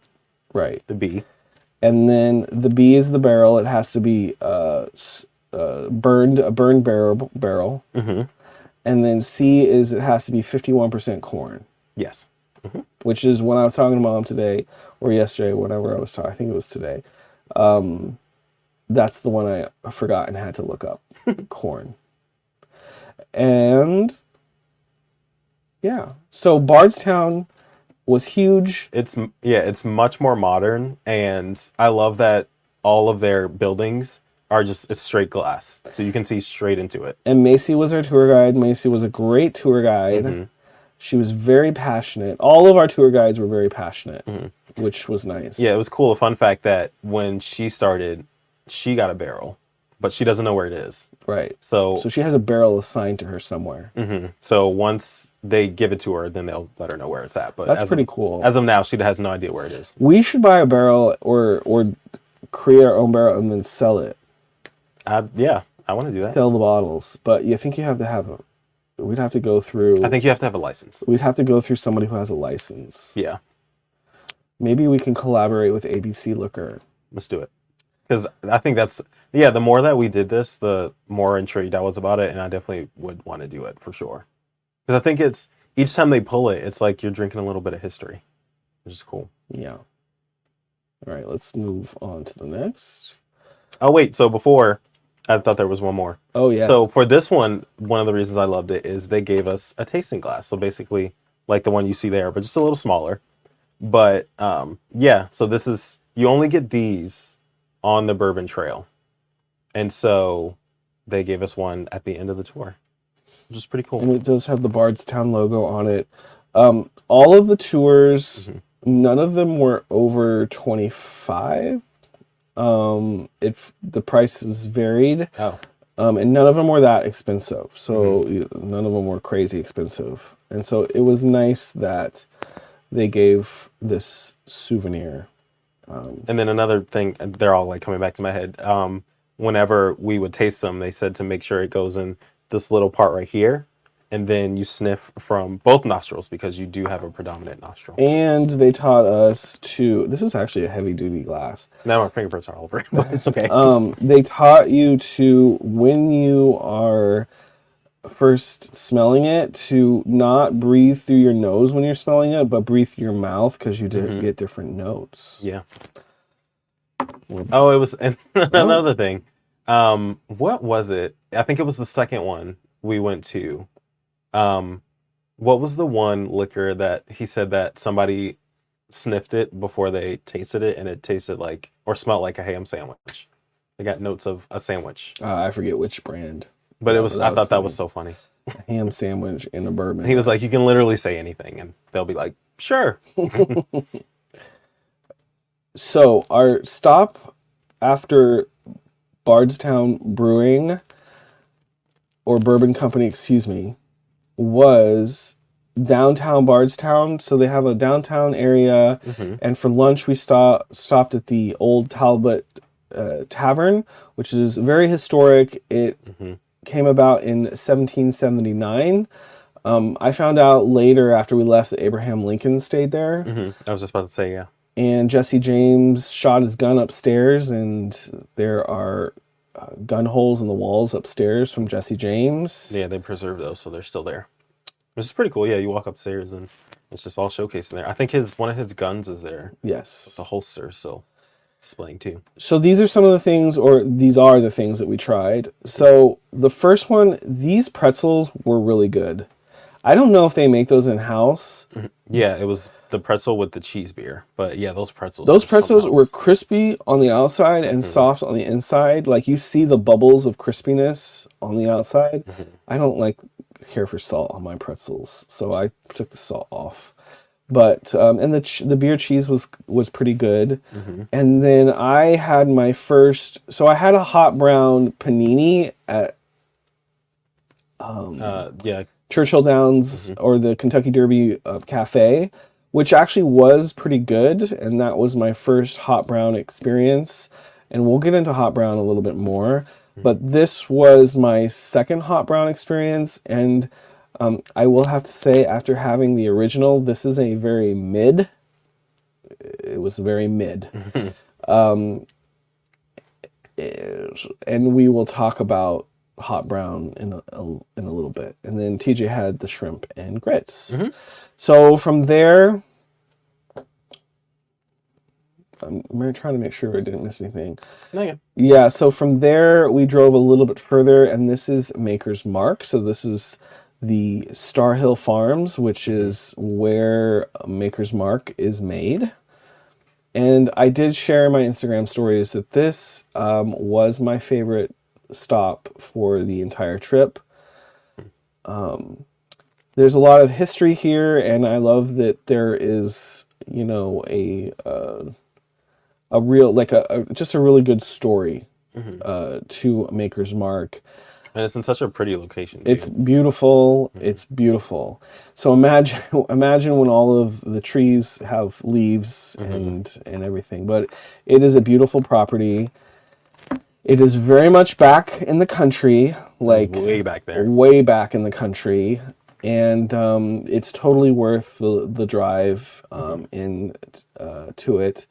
[SPEAKER 1] Right.
[SPEAKER 2] The B.
[SPEAKER 1] And then the B is the barrel. It has to be burned barrel.
[SPEAKER 2] Mm-hmm.
[SPEAKER 1] And then C is it has to be 51% corn.
[SPEAKER 2] Yes. Mm-hmm.
[SPEAKER 1] Which is when I was talking to Mom today or yesterday, whenever I was talking. I think it was today. That's the one I forgot and had to look up. Corn. And yeah. So Bardstown was huge.
[SPEAKER 2] It's much more modern, and I love that all of their buildings are just it's straight glass, so you can see straight into it.
[SPEAKER 1] And Macy was our tour guide. Macy was a great tour guide.
[SPEAKER 2] Mm-hmm.
[SPEAKER 1] She was very passionate. All of our tour guides were very passionate, which was nice.
[SPEAKER 2] Yeah, it was cool. A fun fact that when she started, she got a barrel, but she doesn't know where it is.
[SPEAKER 1] Right.
[SPEAKER 2] So
[SPEAKER 1] she has a barrel assigned to her somewhere.
[SPEAKER 2] Mm-hmm. So once they give it to her, then they'll let her know where it's at. But
[SPEAKER 1] that's pretty cool.
[SPEAKER 2] As of now, she has no idea where it is.
[SPEAKER 1] We should buy a barrel or create our own barrel and then sell it.
[SPEAKER 2] Yeah, I want to do that.
[SPEAKER 1] Sell the bottles, but you think you have to have a. We'd have to go through.
[SPEAKER 2] I think you have to have a license.
[SPEAKER 1] We'd have to go through somebody who has a license.
[SPEAKER 2] Yeah.
[SPEAKER 1] Maybe we can collaborate with ABC Liquor.
[SPEAKER 2] Let's do it. Because I think that's, the more that we did this, the more intrigued I was about it, and I definitely would want to do it for sure. Because I think it's, each time they pull it, it's like you're drinking a little bit of history, which is cool.
[SPEAKER 1] Yeah. All right, let's move on to the next.
[SPEAKER 2] Oh, wait, so before, I thought there was one more.
[SPEAKER 1] Oh, yeah.
[SPEAKER 2] So for this one of the reasons I loved it is they gave us a tasting glass. So basically, like the one you see there, but just a little smaller. But, so this is, you only get these on the Bourbon Trail. And so they gave us one at the end of the tour, which is pretty cool.
[SPEAKER 1] And it does have the Bardstown logo on it. All of the tours, none of them were over 25. The prices varied.
[SPEAKER 2] Oh.
[SPEAKER 1] And none of them were that expensive. So none of them were crazy expensive. And so it was nice that they gave this souvenir.
[SPEAKER 2] And then another thing, they're all like coming back to my head. Whenever we would taste them, they said to make sure it goes in this little part right here. And then you sniff from both nostrils because you do have a predominant nostril.
[SPEAKER 1] And they taught us to, this is actually a heavy duty glass.
[SPEAKER 2] Now my fingerprints are all over it, but it's okay.
[SPEAKER 1] They taught you to, when you are first smelling it, to not breathe through your nose when you're smelling it, but breathe through your mouth because you get different notes.
[SPEAKER 2] Yeah. Oh, it was another thing. What was it? I think it was the second one we went to. What was the one liquor that he said that somebody sniffed it before they tasted it and it tasted like, or smelled like a ham sandwich? They got notes of a sandwich.
[SPEAKER 1] I forget which brand.
[SPEAKER 2] But it was, I thought that was so funny.
[SPEAKER 1] A ham sandwich in a bourbon.
[SPEAKER 2] He was like, you can literally say anything and they'll be like, sure.
[SPEAKER 1] So our stop after Bardstown Brewing, or Bourbon Company, excuse me, was downtown Bardstown. So they have a downtown area, and for lunch we stopped at the Old Talbot Tavern, which is very historic. It came about in 1779. I found out later after we left that Abraham Lincoln stayed there.
[SPEAKER 2] I was just about to say, yeah.
[SPEAKER 1] And Jesse James shot his gun upstairs, and there are gun holes in the walls upstairs from Jesse James.
[SPEAKER 2] Yeah, they preserved those, so they're still there. Which is pretty cool. Yeah, you walk upstairs and it's just all showcasing there. I think one of his guns is there.
[SPEAKER 1] Yes.
[SPEAKER 2] The holster, so displaying too.
[SPEAKER 1] So these are some of the things, or these are the things that we tried. So the first one, these pretzels were really good. I don't know if they make those in house.
[SPEAKER 2] Yeah, it was the pretzel with the cheese beer. But yeah, those pretzels.
[SPEAKER 1] Those pretzels were crispy on the outside and soft on the inside. Like you see the bubbles of crispiness on the outside. I don't like care for salt on my pretzels, so I took the salt off. But and the beer cheese was pretty good. And then I had my first. So I had a hot brown panini at
[SPEAKER 2] Yeah.
[SPEAKER 1] Churchill Downs or the Kentucky Derby Cafe, which actually was pretty good, and that was my first hot brown experience. And we'll get into hot brown a little bit more, but this was my second hot brown experience, and I will have to say, after having the original, this is a very mid. It was very mid. And we will talk about hot brown in a little bit. And then TJ had the shrimp and grits. So from there, I'm trying to make sure I didn't miss anything.
[SPEAKER 2] Okay.
[SPEAKER 1] Yeah, so from there, we drove a little bit further, and this is Maker's Mark. So this is the Star Hill Farms, which is where Maker's Mark is made. And I did share in my Instagram stories that this was my favorite stop for the entire trip. There's a lot of history here, and I love that there is, you know, a real, like just a really good story to Maker's Mark.
[SPEAKER 2] And it's in such a pretty location, too.
[SPEAKER 1] It's beautiful. It's beautiful. So imagine when all of the trees have leaves and everything. But it is a beautiful property. It is very much back in the country, like
[SPEAKER 2] way back there,
[SPEAKER 1] way back in the country, and it's totally worth the drive to it.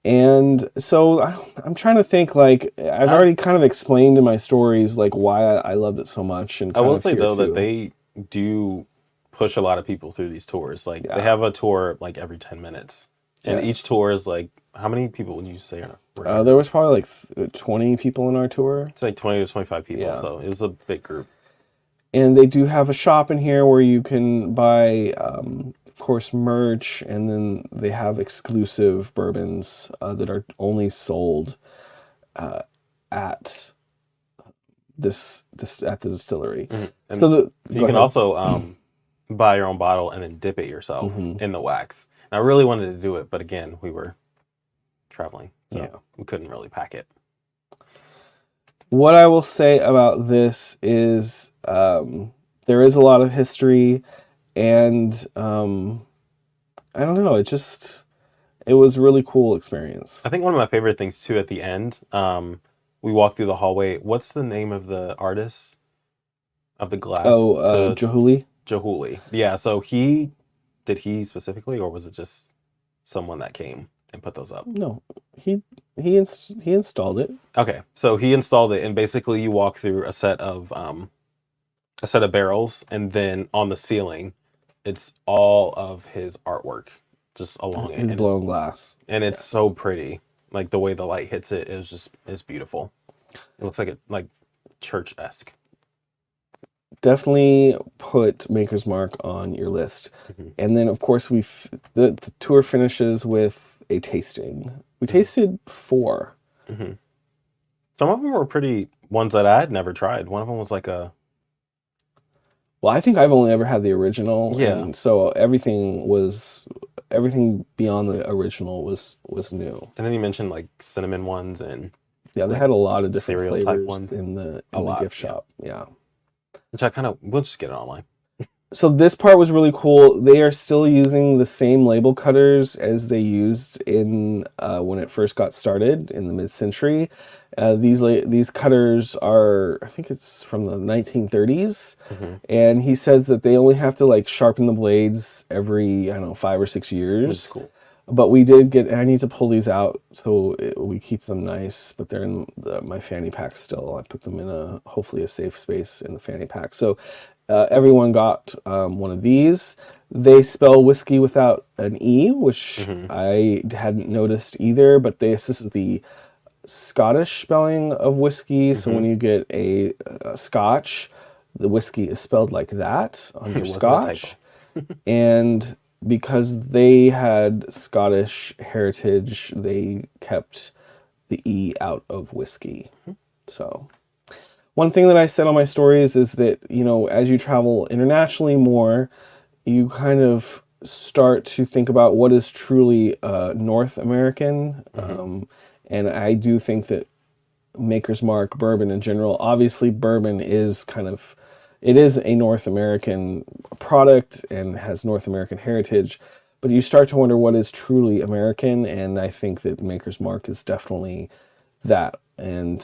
[SPEAKER 1] And so I'm trying to think, like, I've already kind of explained in my stories, like, why I loved it so much. And
[SPEAKER 2] I will say, though, that they do push a lot of people through these tours. Like, they have a tour, like, every 10 minutes. And each tour is, like, how many people would you say are?
[SPEAKER 1] There was probably, like, 20 people in our tour.
[SPEAKER 2] It's like 20 to 25 people, so it was a big group.
[SPEAKER 1] And they do have a shop in here where you can buy... of course, merch, and then they have exclusive bourbons that are only sold at the distillery.
[SPEAKER 2] And
[SPEAKER 1] so
[SPEAKER 2] you can also buy your own bottle and then dip it yourself in the wax. And I really wanted to do it, but again, we were traveling, so we couldn't really pack it.
[SPEAKER 1] What I will say about this is there is a lot of history. And I don't know, it was a really cool experience.
[SPEAKER 2] I think one of my favorite things too at the end, we walked through the hallway. What's the name of the artist of the glass?
[SPEAKER 1] Oh, Jahuli.
[SPEAKER 2] Jahuli. Yeah, so did he specifically, or was it just someone that came and put those up?
[SPEAKER 1] No, he installed it.
[SPEAKER 2] Okay, so he installed it, and basically you walk through a set of barrels, and then on the ceiling, it's all of his artwork just along
[SPEAKER 1] his blown glass.
[SPEAKER 2] And it's so pretty. Like the way the light hits it is beautiful. It looks like church-esque.
[SPEAKER 1] Definitely put Maker's Mark on your list. And then of course the tour finishes with a tasting. We tasted 4.
[SPEAKER 2] Some of them were pretty ones that I had never tried. One of them was like a...
[SPEAKER 1] Well, I think I've only ever had the original.
[SPEAKER 2] Yeah.
[SPEAKER 1] And so everything beyond the original was new.
[SPEAKER 2] And then you mentioned like cinnamon ones and...
[SPEAKER 1] Yeah, they had a lot of different
[SPEAKER 2] cereal
[SPEAKER 1] flavors
[SPEAKER 2] type ones
[SPEAKER 1] in the gift shop. Yeah.
[SPEAKER 2] Which we'll just get it online.
[SPEAKER 1] So this part was really cool. They are still using the same label cutters as they used in when it first got started in the mid-century. These cutters are, I think it's from the 1930s, and he says that they only have to like sharpen the blades every 5 or 6 years.
[SPEAKER 2] That's cool.
[SPEAKER 1] But we did I need to pull these out so we keep them nice, but they're in my fanny pack still. I put them in hopefully a safe space in the fanny pack. So everyone got one of these. They spell whiskey without an E, which I hadn't noticed either, but this is the Scottish spelling of whiskey. So when you get a Scotch, the whiskey is spelled like that on your Scotch. And because they had Scottish heritage, they kept the E out of whiskey. So one thing that I said on my stories is that, you know, as you travel internationally more, you kind of start to think about what is truly North American. And I do think that Maker's Mark, bourbon in general, obviously bourbon is kind of, it is a North American product and has North American heritage, but you start to wonder what is truly American, and I think that Maker's Mark is definitely that. And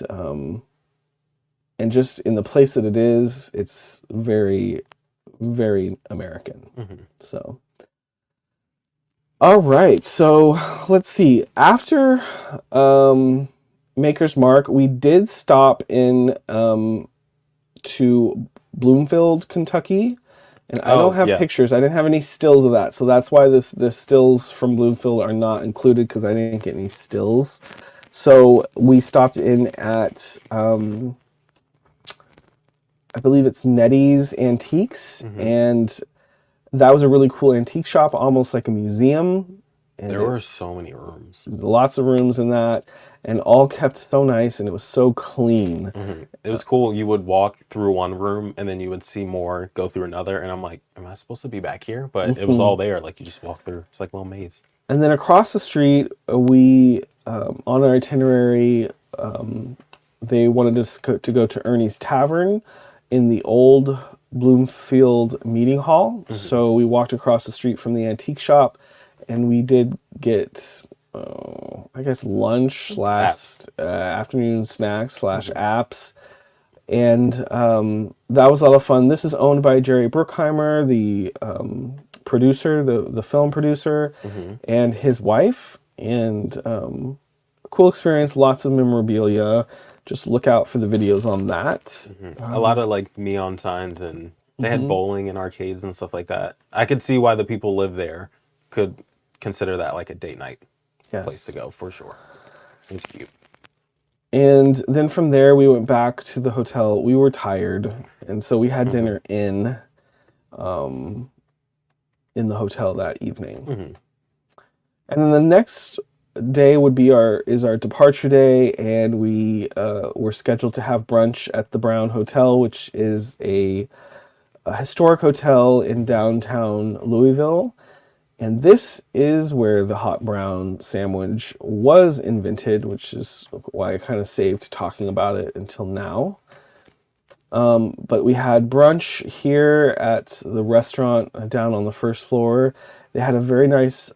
[SPEAKER 1] just in the place that it is, it's very, very American. So, all right. So let's see. After Maker's Mark, we did stop in to Bloomfield, Kentucky. And I don't have pictures. I didn't have any stills of that. So that's why the stills from Bloomfield are not included, because I didn't get any stills. So we stopped in at, I believe it's Nettie's Antiques. And that was a really cool antique shop, almost like a museum. And
[SPEAKER 2] there were so many rooms.
[SPEAKER 1] Lots of rooms in that, and all kept so nice, and it was so clean.
[SPEAKER 2] It was cool. You would walk through one room, and then you would see more go through another, and I'm like, am I supposed to be back here? But it was all there. Like, you just walk through. It's like a little maze.
[SPEAKER 1] And then across the street, we, on our itinerary, they wanted us to go to Ernie's Tavern in the old Bloomfield Meeting Hall. So we walked across the street from the antique shop, and we did get, I guess, lunch / afternoon snacks / apps. And that was a lot of fun. This is owned by Jerry Bruckheimer, the producer, the film producer, and his wife. And cool experience, lots of memorabilia. Just look out for the videos on that.
[SPEAKER 2] A lot of like neon signs, and they had bowling and arcades and stuff like that. I could see why the people live there could consider that like a date night place to go, for sure. It's cute.
[SPEAKER 1] And then from there, we went back to the hotel. We were tired, and so we had dinner in the hotel that evening. And then the next day would be our departure day, and we were scheduled to have brunch at the Brown Hotel, which is a historic hotel in downtown Louisville. And this is where the hot brown sandwich was invented, which is why I kind of saved talking about it until now. But we had brunch here at the restaurant down on the first floor. They had a very nice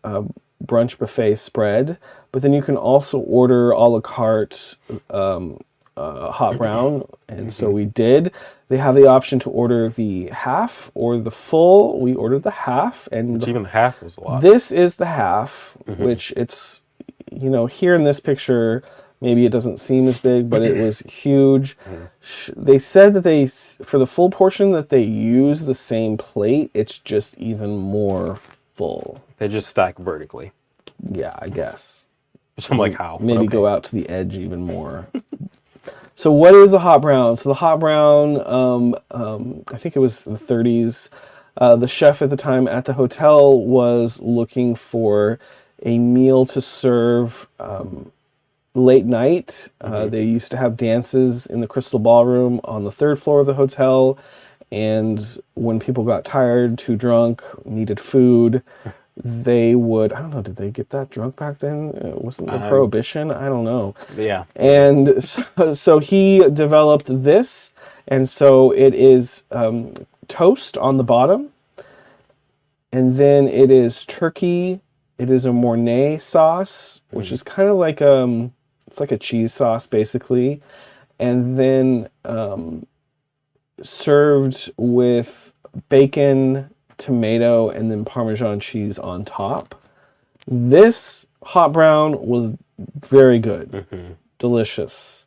[SPEAKER 1] brunch buffet spread, but then you can also order a la carte hot brown, and so we did. They have the option to order the half or the full. We ordered the half, and
[SPEAKER 2] even the half was a lot.
[SPEAKER 1] This is the half, which it's, you know, here in this picture, maybe it doesn't seem as big, but it was huge. They said that for the full portion, that they use the same plate. It's just even more full.
[SPEAKER 2] They just stack vertically.
[SPEAKER 1] Yeah, I guess.
[SPEAKER 2] Which I'm like, how?
[SPEAKER 1] Maybe go out to the edge even more. So what is the hot brown? So the hot brown, I think it was the 30s. The chef at the time at the hotel was looking for a meal to serve late night. They used to have dances in the Crystal Ballroom on the 3rd floor of the hotel. And when people got tired, too drunk, needed food, they would, I don't know, did they get that drunk back then? Wasn't the prohibition? I don't know.
[SPEAKER 2] Yeah.
[SPEAKER 1] And so he developed this, and so it is toast on the bottom, and then it is turkey. It is a Mornay sauce, which is kind of like it's like a cheese sauce basically, and then served with bacon, tomato, and then Parmesan cheese on top. This hot brown was very good. Delicious.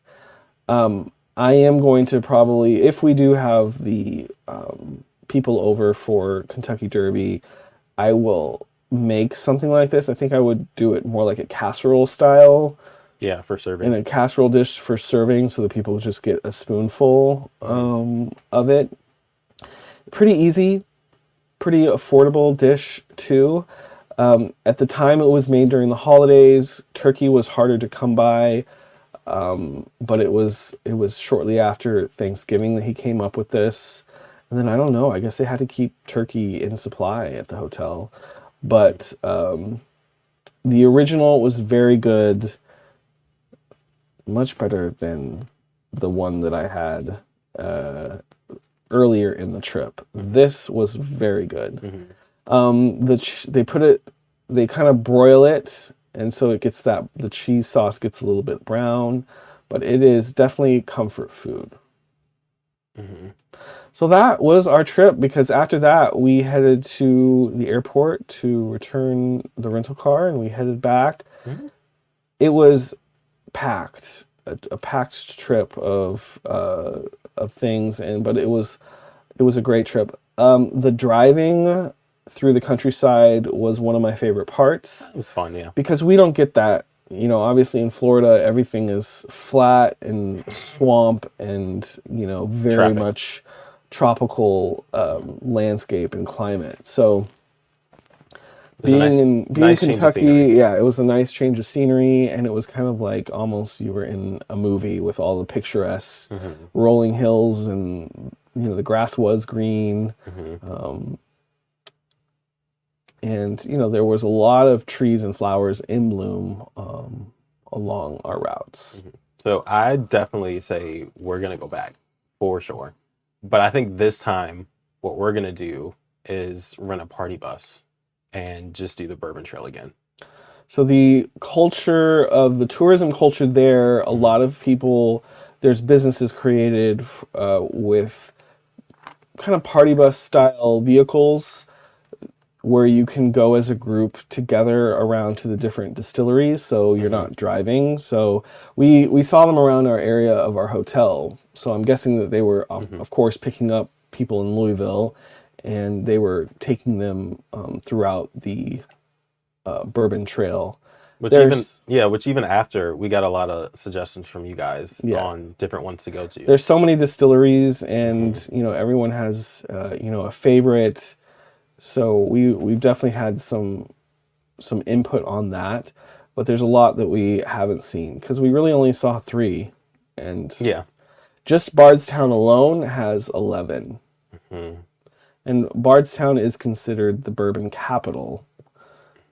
[SPEAKER 1] I am going to probably, if we do have the people over for Kentucky Derby, I will make something like this. I think I would do it more like a casserole style.
[SPEAKER 2] Yeah, for serving.
[SPEAKER 1] In a casserole dish for serving, so that people just get a spoonful of it. Pretty easy. Pretty affordable dish too. At the time it was made during the holidays. Turkey was harder to come by. But it was shortly after Thanksgiving that he came up with this. And then I don't know, I guess they had to keep turkey in supply at the hotel. But the original was very good, much better than the one that I had earlier in the trip. This was very good. They kind of broil it, and so it gets the cheese sauce gets a little bit brown, but it is definitely comfort food. So that was our trip, because after that we headed to the airport to return the rental car, and we headed back. It was packed, a packed trip of things, but it was a great trip. The driving through the countryside was one of my favorite parts.
[SPEAKER 2] It was fun, yeah.
[SPEAKER 1] Because we don't get that. You know, obviously in Florida, everything is flat and swamp and, you know, very much tropical landscape and climate. So being in Kentucky, yeah, it was a nice change of scenery, and it was kind of like almost you were in a movie with all the picturesque rolling hills, and, you know, the grass was green. And, you know, there was a lot of trees and flowers in bloom along our routes.
[SPEAKER 2] So I definitely say we're going to go back for sure. But I think this time what we're going to do is rent a party bus and just do the Bourbon Trail again.
[SPEAKER 1] So the culture of the tourism culture there, a lot of people, there's businesses created with kind of party bus style vehicles, where you can go as a group together around to the different distilleries, so you're not driving. So we saw them around our area of our hotel. So I'm guessing that they were, of course, picking up people in Louisville, and they were taking them throughout the Bourbon Trail.
[SPEAKER 2] Which even after, we got a lot of suggestions from you guys on different ones to go to.
[SPEAKER 1] There's so many distilleries, and you know, everyone has you know, a favorite. So we've definitely had some input on that, but there's a lot that we haven't seen, because we really only saw 3, and just Bardstown alone has 11. And Bardstown is considered the bourbon capital,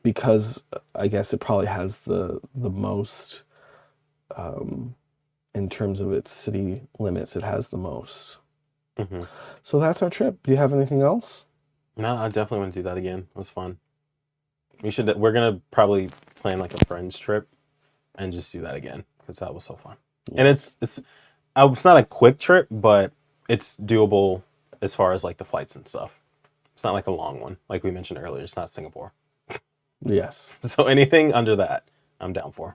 [SPEAKER 1] because I guess it probably has the most, in terms of its city limits, it has the most. So that's our trip. Do you have anything else?
[SPEAKER 2] No, I definitely want to do that again. It was fun. We're gonna probably plan like a friends trip and just do that again, because that was so fun. And it's not a quick trip, but it's doable as far as like the flights and stuff. It's not like a long one, like we mentioned earlier. It's not Singapore.
[SPEAKER 1] Yes.
[SPEAKER 2] So anything under that, I'm down for.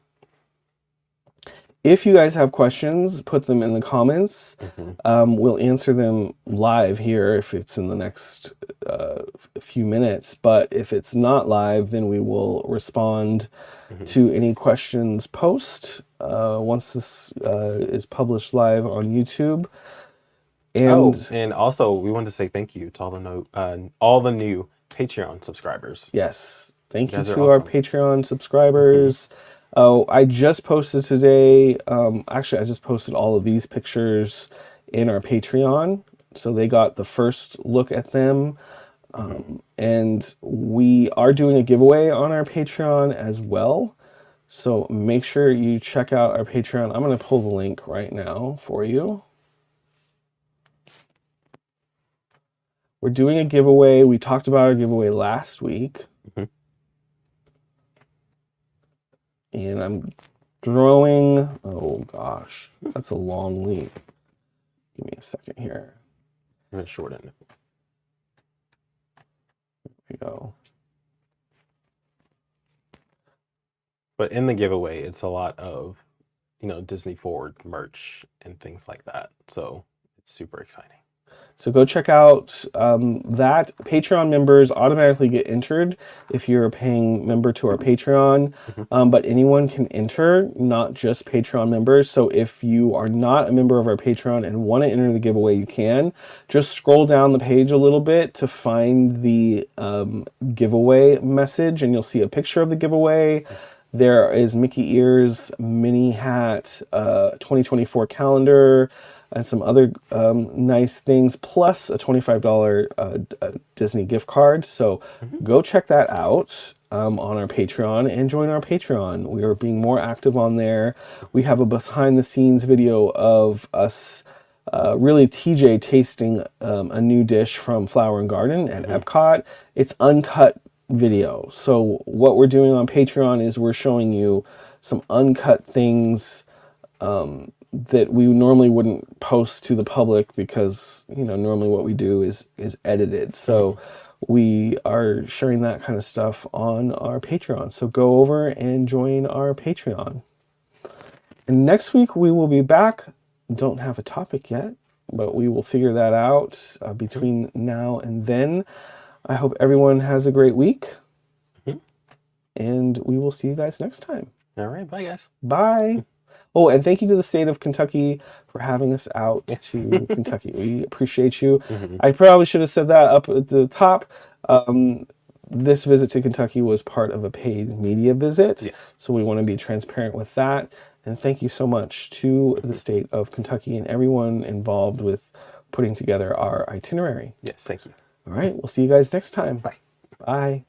[SPEAKER 1] If you guys have questions, put them in the comments. We'll answer them live here if it's in the next few minutes. But if it's not live, then we will respond to any questions post once this is published live on YouTube.
[SPEAKER 2] And also, we want to say thank you to all the new Patreon subscribers.
[SPEAKER 1] Yes, thank you to our Patreon subscribers. Oh, I just posted today, actually I just posted all of these pictures in our Patreon, so they got the first look at them. And we are doing a giveaway on our Patreon as well, so make sure you check out our Patreon. I'm going to pull the link right now for you. We're doing a giveaway. We talked about our giveaway last week. And I'm throwing, oh gosh, that's a long leap. Give me a second here.
[SPEAKER 2] I'm going to shorten it.
[SPEAKER 1] There we go.
[SPEAKER 2] But in the giveaway, it's a lot of, you know, Disney Forward merch and things like that. So it's super exciting.
[SPEAKER 1] So go check out that. Patreon members automatically get entered if you're a paying member to our Patreon. But anyone can enter, not just Patreon members. So if you are not a member of our Patreon and want to enter the giveaway, you can. Just scroll down the page a little bit to find the giveaway message, and you'll see a picture of the giveaway. There is Mickey Ears mini hat, 2024 calendar, and some other nice things, plus a $25 Disney gift card. So go check that out on our Patreon and join our Patreon. We are being more active on there. We have a behind the scenes video of us really TJ tasting a new dish from Flower and Garden at Epcot. It's uncut video. So what we're doing on Patreon is we're showing you some uncut things that we normally wouldn't post to the public because, you know, normally what we do is edited. So we are sharing that kind of stuff on our Patreon. So go over and join our Patreon. And next week we will be back. Don't have a topic yet, but we will figure that out between now and then. I hope everyone has a great week. And we will see you guys next time.
[SPEAKER 2] All right. Bye, guys.
[SPEAKER 1] Bye. Oh, and thank you to the state of Kentucky for having us out to Kentucky. We appreciate you. I probably should have said that up at the top. This visit to Kentucky was part of a paid media visit.
[SPEAKER 2] Yes.
[SPEAKER 1] So we want to be transparent with that. And thank you so much to the state of Kentucky and everyone involved with putting together our itinerary.
[SPEAKER 2] Yes, thank you.
[SPEAKER 1] All right. We'll see you guys next time.
[SPEAKER 2] Bye.
[SPEAKER 1] Bye.